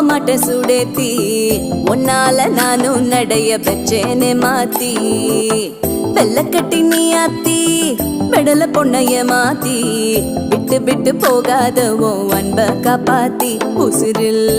மாட்ட சுடேத்தி உன்னால நானும் நடைய பெற்றேனே மாத்தி வெள்ள கட்டி நீ ஆத்தி பெடல பொண்ணைய மாத்தி விட்டு விட்டு போகாத உன் அன்ப காப்பாத்தி உசிரில்